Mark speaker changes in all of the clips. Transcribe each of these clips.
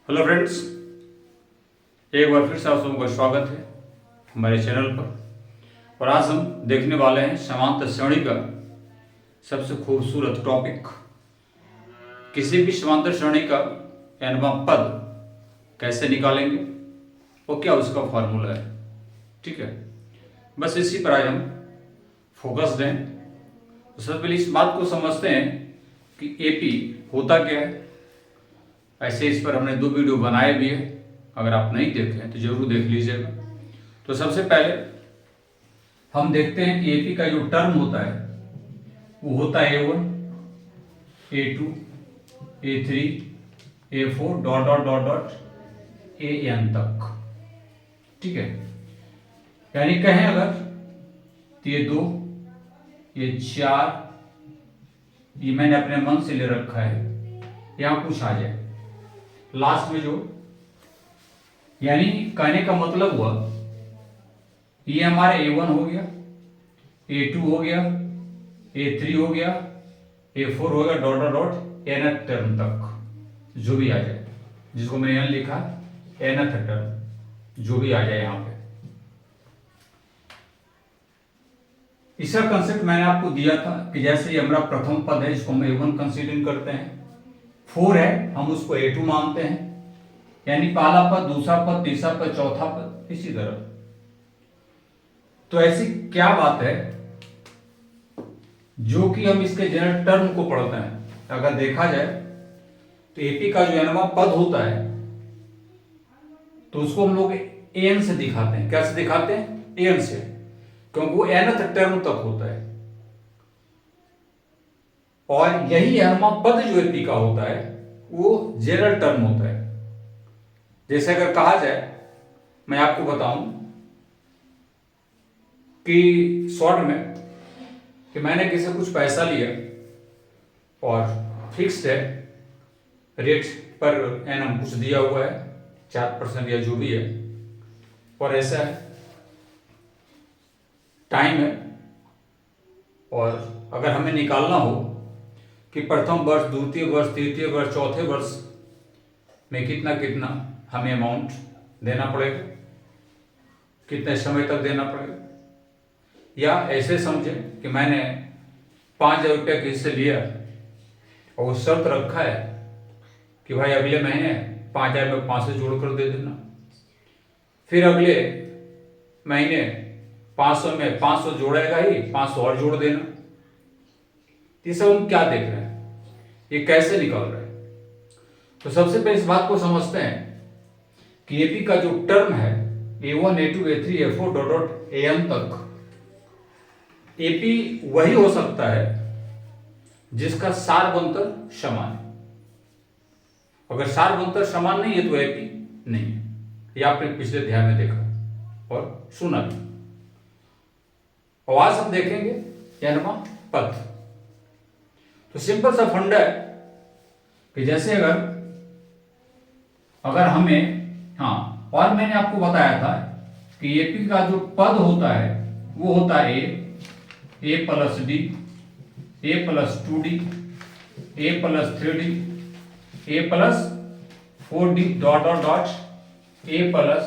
Speaker 1: Hello friends, एक बार फिर से आप सबका स्वागत है हमारे चैनल पर। और आज हम देखने वाले हैं समांतर श्रेणी का सबसे खूबसूरत टॉपिक, किसी भी समांतर श्रेणी का nवां पद कैसे निकालेंगे और क्या उसका फॉर्मूला है। ठीक है, बस इसी पर आज हम फोकस्ड हैं। तो सबसे पहले इस बात को समझते हैं कि एपी होता क्या है। ऐसे इस पर हमने 2 वीडियो बनाए भी है, अगर आप नहीं देखे हैं तो जरूर देख लीजिएगा। तो सबसे पहले हम देखते हैं कि एपी का जो टर्म होता है वो होता है A1, A2, A3, A4 dot dot dot dot AN तक। ठीक है, यानी कहें अगर तो ये 2, ये 4, ये मैंने अपने मन से ले रखा है, यहां कुछ आ जाए लास्ट में जो, यानी कहने का मतलब हुआ ये हमारे A1 हो गया, A2 हो गया, A3 हो गया, A4 हो गया dot dot dot nth term तक जो भी आ जाए, जिसको मैंने यहां लिखा nth टर्म जो भी आ जाए यहां पे। इसका कंसेप्ट मैंने आपको दिया था कि जैसे ये हमारा प्रथम पद है, इसको हम A1 कंसीडर करते हैं, 4 है हम उसको A2 मानते हैं, यानी पहला पद, दूसरा पद, तीसरा पद, चौथा पद, इसी तरह। तो ऐसी क्या बात है जो कि हम इसके जनरल टर्म को पढ़ते हैं। अगर देखा जाए तो एपी का जो nवां पद होता है तो उसको हम लोग एन से दिखाते हैं। कैसे दिखाते हैं? एन से, क्योंकि वो nth टर्म तक होता है। और यही nवां पद जो एपी का होता है वो जनरल टर्म होता है। जैसे अगर कहा जाए, मैं आपको बताऊं कि शॉर्ट में कि मैंने किसी से कुछ पैसा लिया और फिक्स्ड है रेट पर एनम कुछ दिया हुआ है 4% या जो भी है, और ऐसा है टाइम है, और अगर हमें निकालना हो कि प्रथम वर्ष, द्वितीय वर्ष, तृतीय वर्ष, चौथे वर्ष में कितना कितना हमें अमाउंट देना पड़ेगा, कितने समय तक देना पड़ेगा। या ऐसे समझे कि मैंने 5,000 रुपया किसी से लिया और वो शर्त रखा है कि भाई अगले महीने 5,000 में 500 जोड़कर दे देना, फिर अगले महीने 500 में 500 जोड़ेगा ही, 500 और जोड़ देना। ये सब हम क्या देख रहे हैं, ये कैसे निकल रहा है। तो सबसे पहले इस बात को समझते हैं कि एपी का जो टर्म है A1, A2, A3, A4 dot dot AN तक, एपी वही हो सकता है जिसका सारबंतर समान है। अगर सारबंतर समान नहीं है तो एपी नहीं है। ये आपने पिछले अध्याय में देखा और सुना भी। और आज हम देखेंगे nवां पद। तो सिंपल सा फंडा है कि जैसे अगर हमें, हाँ, और मैंने आपको बताया था कि एपी का जो पद होता है वो होता है a plus D, a plus 2d, a plus 3d, a plus 4d dot dot dot a plus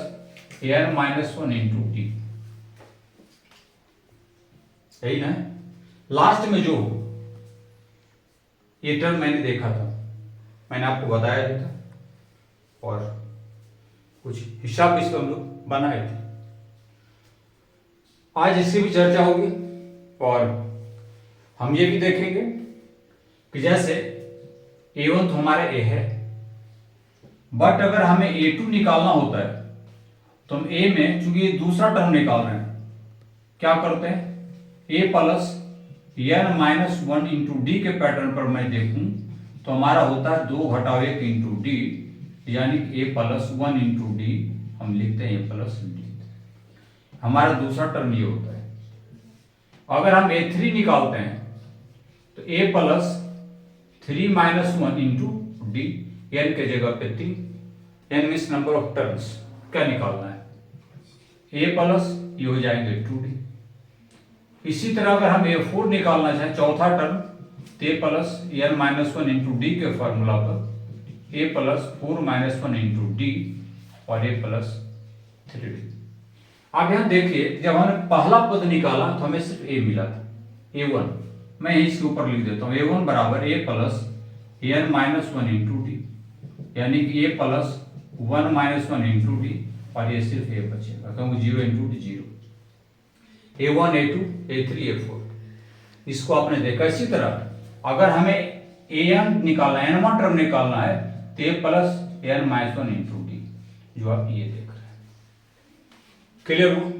Speaker 1: n-1 into D. यही ना, लास्ट में जो ये टर्म मैंने देखा था, मैंने आपको बताया भी था और कुछ हिसाब इसको हम लोग बनाए थे। आज इसकी भी चर्चा होगी और हम ये भी देखेंगे कि जैसे A1 तो हमारा A है, बट अगर हमें A2 निकालना होता है तो हम A में, चूंकि ये दूसरा टर्म निकाल रहे हैं, क्या करते हैं, A plus n-1 into D के पैटर्न पर मैं देखूं तो हमारा होता है 2 घटाव 1 इंटू डी, यानी A प्लस 1 इंटू डी हम लिखते हैं A प्लस डी। हमारा दूसरा टर्म ये होता है। अगर हम A3 निकालते हैं तो A plus 3 minus 1 into D, N के जगह पे 3, N means number of terms. क्या निकालना है, A प्लस ये हो जाएंगे 2d। इसी तरह अगर हम A4 निकालना चाहें, चौथा टर्म, तो A plus n-1 into D के फॉर्मूला पर ए प्लस 4 माइनस 1 इंटू डी और ए प्लस 3d। अब यहां देखिए, जब हमने पहला पद निकाला तो हमें सिर्फ ए मिला था, a1। मैं इसके ऊपर लिख देता हूं, a1 बराबर a plus n minus 1 into d, यानी कि a plus 1 minus 1 into d और ये सिर्फ ए बचेगा क्योंकि 0 into D 0। a1 a2 a3 a4 इसको आपने देखा। इसी तरह अगर हमें an निकालना है, n टर्म निकालना है तो a plus n minus 1 into D, जो आप ये देख रहे हैं। क्लियर हो?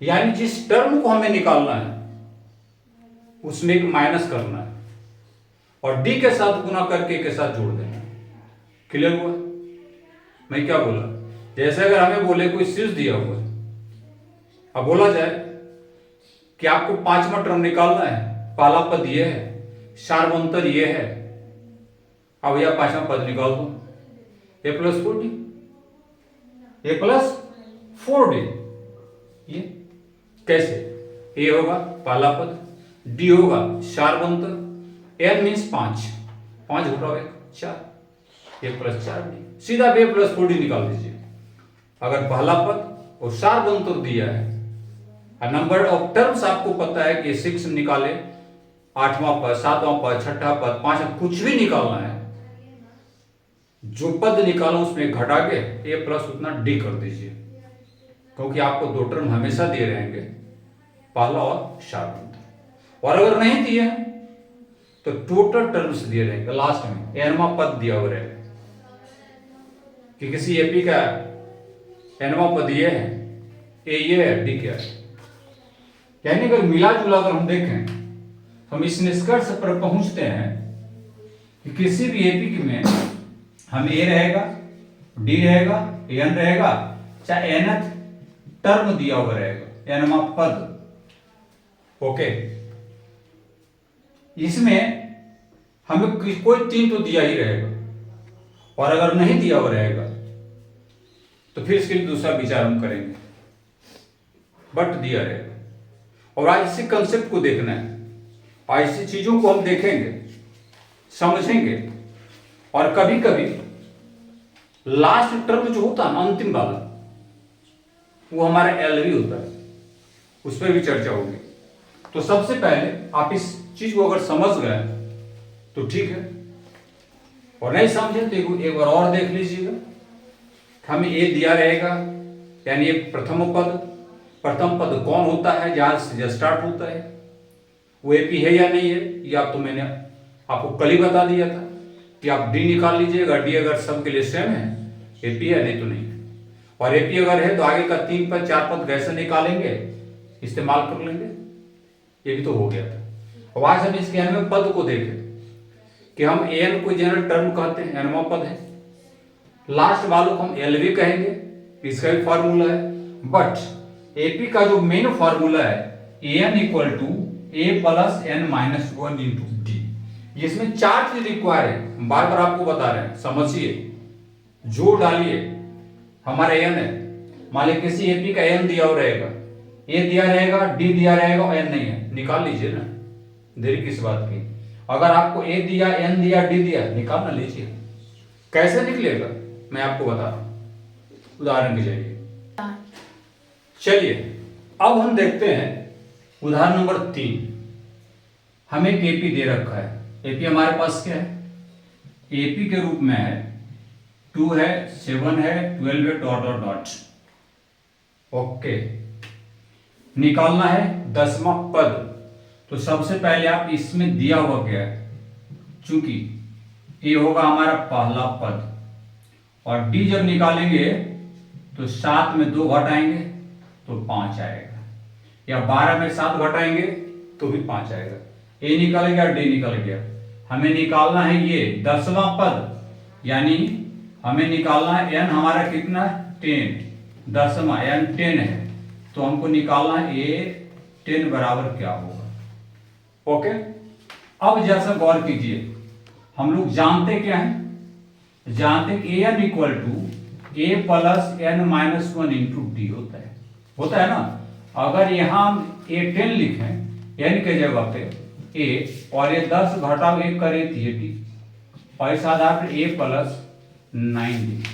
Speaker 1: यानी जिस टर्म को हमें निकालना है उसमें एक माइनस करना है और डी के साथ गुना करके के साथ जोड़ देना है। क्लियर हुआ? मैं क्या बोला? जैसे अगर हमें बोले कोई शीर्ष दिया हुआ है, अब बोला जाए कि आपको पांचवा टर्म निकालना है, पहला पद ये है, सार्वंतर ये है, अब यह पांचवा पद निकाल दो, ए प्लस 4d, ए प्लस 4d। ये कैसे? ए होगा पहला पद, डी होगा सार्वंतर, n मीन्स 5, 5 घटाओ 1 4, ए प्लस 4d। सीधा ए प्लस 4d निकाल दीजिए। अगर पहला पद और सार्वंतर दिया है, नंबर ऑफ टर्म्स आपको पता है कि 6 निकाले, 8वां पद, 7वां पद, 6ठा पद, 5वां, कुछ भी निकालना है, जो पद निकालो उसमें घटा के ए प्लस उतना डी कर दीजिए, क्योंकि आपको दो टर्म हमेशा दिए रहेंगे, पहला और सार्वंतर। और अगर नहीं दिए तो टोटल टर्म्स दिए रहेंगे, लास्ट में nवां पद दिया हुआ रहेगा कि किसी एपी का nवां पद ये है, ए ये है, डी क्या है। यानी अगर मिला जुला अगर हम देखें, हम इस निष्कर्ष पर पहुंचते हैं कि किसी भी एपी में हमें ए रहेगा, डी रहेगा, एन रहेगा, चाहे nth टर्म दिया हुआ रहेगा, nवां पद। ओके, इसमें हमें कोई 3 तो दिया ही रहेगा, और अगर नहीं दिया हुआ रहेगा तो फिर इसके लिए दूसरा विचार हम करेंगे, बट दिया रहेगा। और आज इसी कंसेप्ट को देखना है, आज इसी चीजों को हम देखेंगे, समझेंगे। और कभी कभी लास्ट टर्म जो होता है ना, अंतिम वाला, वो हमारा एलवी होता है, उस पर भी चर्चा होगी। तो सबसे पहले आप इस चीज को अगर समझ गए तो ठीक है, और नहीं समझे तो एक बार और देख लीजिएगा। हमें ए दिया रहेगा, यानी ये प्रथम पद कौन होता है, जहां से स्टार्ट होता है, वो एपी है या नहीं है, ये आप तो मैंने आपको कल ही बता दिया था कि आप डी निकाल लीजिएगा। डी अगर सबके लिए सेम है, एपी है, नहीं तो नहीं है। और एपी अगर है तो आगे का 3 पद 4 पद कैसे निकालेंगे, इस्तेमाल कर लेंगे। ये भी तो हो गया था। अब आज हम इसके nवें पद को देखें कि हम एन को जनरल टर्म कहते हैं, nवां पद है, लास्ट वालों को हम एलवी कहेंगे, इसका भी फॉर्मूला है। बट एपी का जो मेन फॉर्मूला है, N equal to A plus N minus 1 into D. इसमें 4 चीज रिक्वायर है, बार बार आपको बता रहे हैं, समझिए, जोड़ डालिए। हमारा एन है, मान लीजिए किसी एपी का एन दिया हुआ रहेगा, ए दिया रहेगा, डी दिया रहेगा और एन नहीं है, निकाल लीजिए ना, देरी किस बात की। अगर आपको ए दिया, एन दिया, डी दिया, निकाल ना लीजिए। कैसे निकलेगा मैं आपको बता रहा हूं, उदाहरण के जरिए। चलिए अब हम देखते हैं उदाहरण नंबर 3। हमें एक एपी दे रखा है, एपी हमारे पास क्या है, एपी के रूप में है 2 है, 7 है, 12 है, डॉट डॉट डॉट। ओके, निकालना है 10वां पद। तो सबसे पहले आप इसमें दिया हुआ क्या है, चूंकि ए होगा हमारा पहला पद, और डी जब निकालेंगे तो 7 में 2 घटाएंगे तो 5 आएगा, या 12 में 7 घटाएंगे तो भी 5 आएगा। ए निकल गया, डी निकल गया। हमें निकालना है ये 10वां पद, यानी हमें निकालना है एन हमारा कितना है, 10, 10वां एन 10 है, तो हमको निकालना है ए 10 बराबर क्या होगा। ओके, अब जैसा गौर कीजिए, हम लोग जानते क्या है, जानते a n equal to A plus N minus 1 into d होता है ना। अगर यहां हम ए 10 लिखें एन के जगह पे ए, और ये 10 घटाओ 1 करे तो ये डी, और इस आधार पर a प्लस 9d।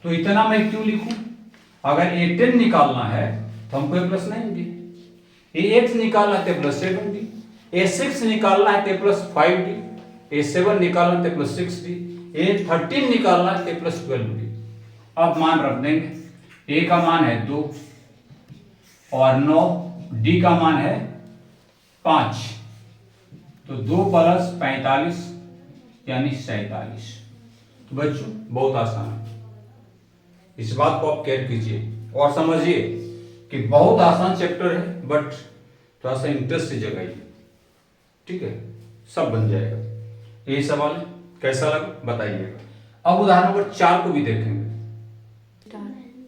Speaker 1: तो इतना मैं क्यों लिखूं? अगर a10 निकालना है तो हमको a प्लस 9d, a8 निकालना है तो प्लस 7d, a6 निकालना है तो प्लस 5d, a7 निकालना है तो प्लस 6d, a13 निकालना है तो प्लस 12d। अब मान रख देंगे, a का मान है 2 और 9, d का मान है 5, तो 2 प्लस 45 यानी 47। तो बच्चों बहुत आसान है, इस बात को आप केयर कीजिए और समझिए कि बहुत आसान चैप्टर है, बट थोड़ा सा इंटरेस्ट जगाइए, ठीक है, सब बन जाएगा। यही सवाल है, कैसा लगा बताइएगा। अब उदाहरण नंबर 4 को भी देखेंगे।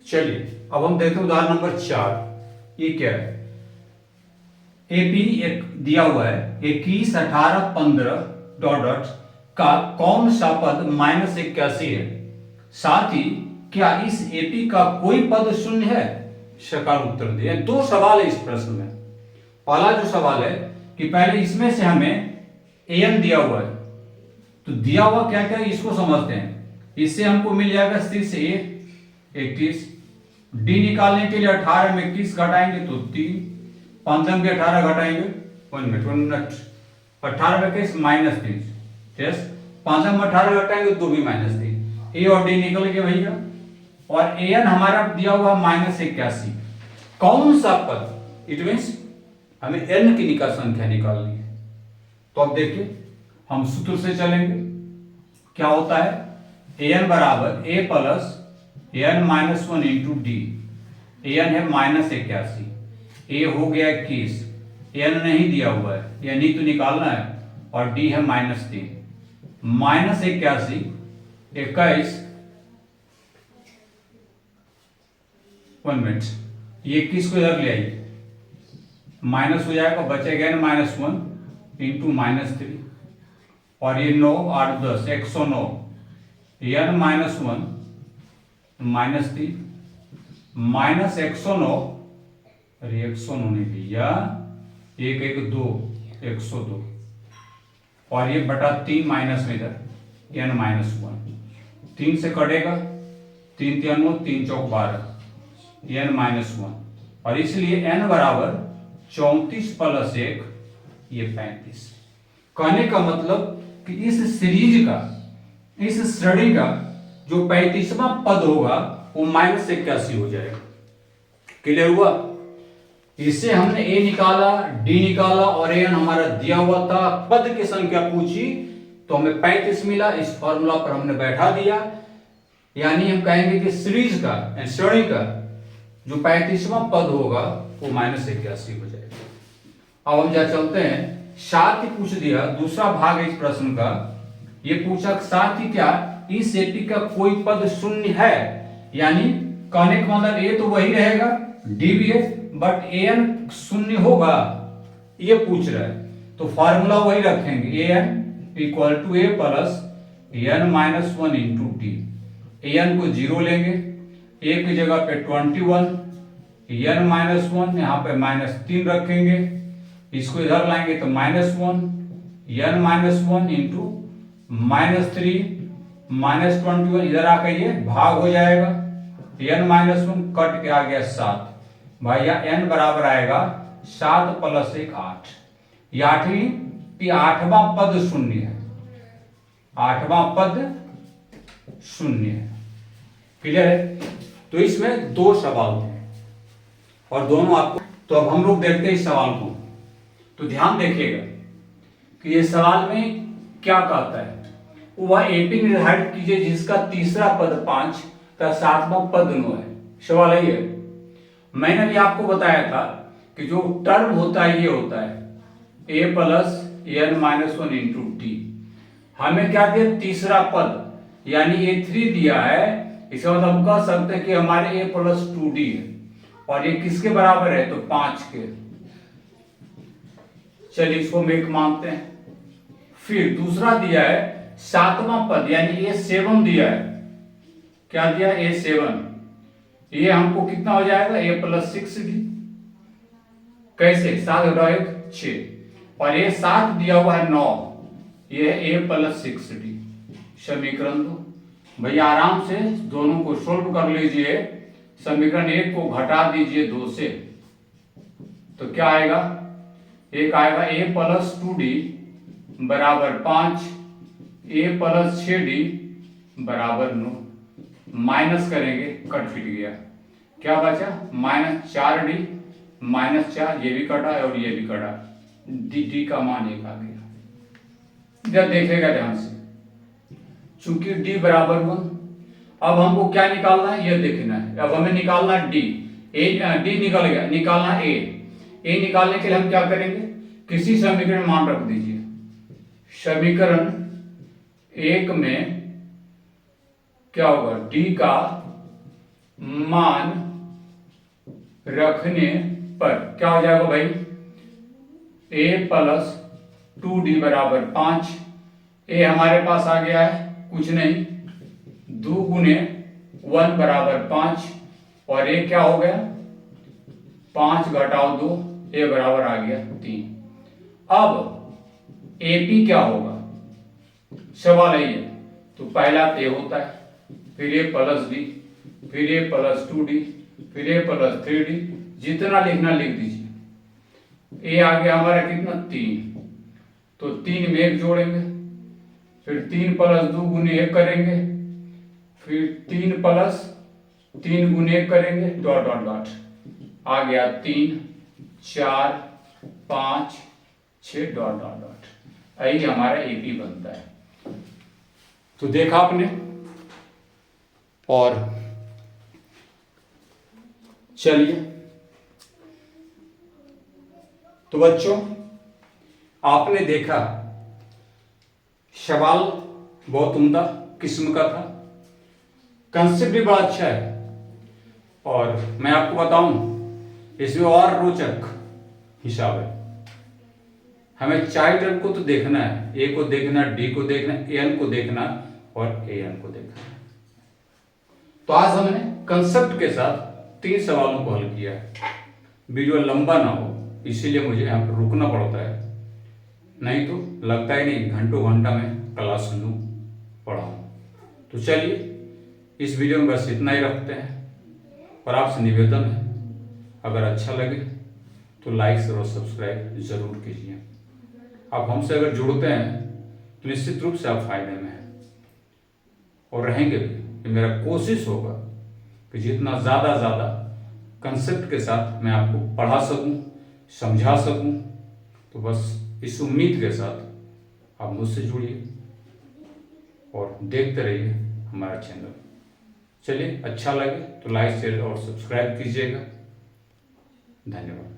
Speaker 1: चलिए अब हम देखते हैं उदाहरण नंबर 4। ये क्या है? एपी एक दिया हुआ है 21, 18, 15 डॉट का कौन सा पद -81 है, साथ ही क्या इस एपी का कोई पद शून्य है? सकार उत्तर दिए। 2 सवाल है इस प्रश्न में। पहला जो सवाल है कि पहले इसमें से हमें an दिया हुआ है, तो दिया हुआ क्या क्या है इसको समझते हैं। इससे हमको मिल जाएगा 30 a 21, डी निकालने के लिए 18 में 21 घटाएंगे तो 3, 15 में 18 घटाएंगे 1 मिनट 18 में 21 -3, यस 15 में 18 घटाएंगे तो भी -3, ए और डी निकल गए भैया। और an हमारा दिया हुआ -81, कौन सा पद, इट मीन्स हमें n की संख्या निकालनी है। तो अब देखिए हम सूत्र से चलेंगे, क्या होता है an बराबर a plus n-1 into D. an है -81, a हो गया 21, n नहीं दिया हुआ है यानी तो निकालना है, और d है -3, -81 21 1 मिनट, ये 21 को इधर ले आइए, माइनस हो जाएगा, बचेगा -1 इंटू -3, और ये 9 8 10 109, n -1 -3 -109, अरे 109 नहीं भैया, 1 1 2 102, और ये बटा 3 माइनस में इधर n -1, 3 से कटेगा, 3 3 9 3 चौक 12, n -1, और इसलिए n बराबर 34 प्लस 1 ये 35। कहने का मतलब कि इस सीरीज का, इस श्रेणी का जो 35वां पद होगा वो -81 हो जाएगा। क्लियर हुआ? इससे हमने a निकाला, d निकाला, और an हमारा दिया हुआ था, पद की संख्या पूछी तो हमें 35 मिला। इस फॉर्मूला पर हमने बैठा दिया, यानी हम कहेंगे कि सीरीज का, श्रेणी का जो 35वां पद होगा वो -81 हो जाएगा। अब हम जा चलते हैं, साथ ही पूछ दिया दूसरा भाग इस प्रश्न का, ये पूछा साथ ही क्या इस एपी का कोई पद शून्य है, यानी कहने का मतलब ए तो वही रहेगा, डी भी है, बट an शून्य होगा, ये पूछ रहा है। तो फॉर्मूला वही रखेंगे, an equal to a plus n-1 into D. an को 0 लेंगे, a की जगह पे 21, n-1 यहाँ पे -3 रखेंगे, इसको इधर लाएंगे तो -1, n-1 इंटू -3 -21, इधर आकर ये भाग हो जाएगा, n-1 कट के आ गया 7, भैया n बराबर आएगा 7 प्लस 1 8। ये 8वीं कि 8वां पद शून्य है, 8वां पद शून्य है। क्लियर है? तो इसमें 2 सवाल थे और दोनों आपको, तो अब हम लोग देखते हैं इस सवाल को। तो ध्यान देखिएगा कि ये सवाल में क्या कहता है, वह एपी निर्धारित कीजिए जिसका तीसरा पद 5 का 7वां पद 9 है। सवाल है ये, मैंने भी आपको बताया था कि जो टर्म होता है ये होता है a plus n-1 into T. हमें क्या दिया, तीसरा पद, यानी a3 दिया है, इसका मतलब हम कह सकते हैं कि हमारे a प्लस 2d है, और ये किसके बराबर है, तो 5 के। चलिए इसको हम 1 मानते हैं। फिर दूसरा दिया है 7वां पद, यानी a7 दिया है, क्या दिया, a7, ये हमको कितना हो जाएगा, a प्लस 6d। कैसे, 7 घटाओ 1 6, और ये 7 दिया हुआ है 9, ये है a प्लस 6d। समीकरण 2। भैया आराम से दोनों को सोल्व कर लीजिए। समीकरण 1 को घटा दीजिए 2 से, तो क्या आएगा? एक आएगा a प्लस 2d बराबर 5, a प्लस 6d बराबर 9। माइनस करेंगे, कट फिट गया, क्या बचा? -4d -4, ये भी कटा और ये भी कटा, डी का मान 1 आ गया। इधर देखिएगा ध्यान से, चूंकि d बराबर 1, अब हमको क्या निकालना है ये देखना है। अब हमें निकालना d, डी निकल गया, निकालना a निकालने के लिए हम क्या करेंगे? किसी समीकरण में मान रख दीजिए। समीकरण 1 में क्या होगा? d का मान रखने पर क्या हो जाएगा भाई? a प्लस 2d बराबर 5। a हमारे पास आ गया है कुछ नहीं, 2 गुने 1 बराबर 5, और a क्या हो गया? 5 घटाओ 2, a बराबर आ गया 3। अब AP क्या होगा? सवाल है ये। तो पहला a होता है, फिर a प्लस d, फिर a प्लस 2d, फिर a प्लस 3d, जितना लिखना लिख दीजिए। a आ गया हमारा कितना? 3, तो 3 में 1 जोड़ेंगे, फिर 3 प्लस 2 गुने 1 करेंगे, फिर 3 प्लस 3 गुने 1 करेंगे, डॉट डॉट डॉट, आ गया 3 4 5 6 डॉट डॉट डॉट। यही हमारा एपी बनता है। तो देखा आपने। और चलिए, तो बच्चों आपने देखा सवाल बहुत उम्दा किस्म का था, कंसेप्ट भी बड़ा अच्छा है, और मैं आपको बताऊं इसमें और रोचक हिसाब है। हमें चाइल्ड को तो देखना है, ए को देखना, डी को देखना, एन को देखना और एन को देखना है। तो आज हमने कंसेप्ट के साथ 3 सवालों को हल किया है। वीडियो लंबा ना हो इसीलिए मुझे यहाँ पर रुकना पड़ता है, नहीं तो लगता ही नहीं घंटों घंटा में क्लास लूँ पढ़ाऊँ। तो चलिए इस वीडियो में बस इतना ही रखते हैं, और आपसे निवेदन है अगर अच्छा लगे तो लाइक शेयर और सब्सक्राइब जरूर कीजिए। आप हमसे अगर जुड़ते हैं तो निश्चित रूप से आप फायदे में हैं और रहेंगे भी। ये मेरा कोशिश होगा कि जितना ज़्यादा कंसेप्ट के साथ मैं आपको पढ़ा सकूं, समझा सकूं। तो बस इस उम्मीद के साथ आप मुझसे जुड़िए और देखते रहिए हमारा चैनल। चलिए, अच्छा लगे तो लाइक शेयर और सब्सक्राइब कीजिएगा। धन्यवाद।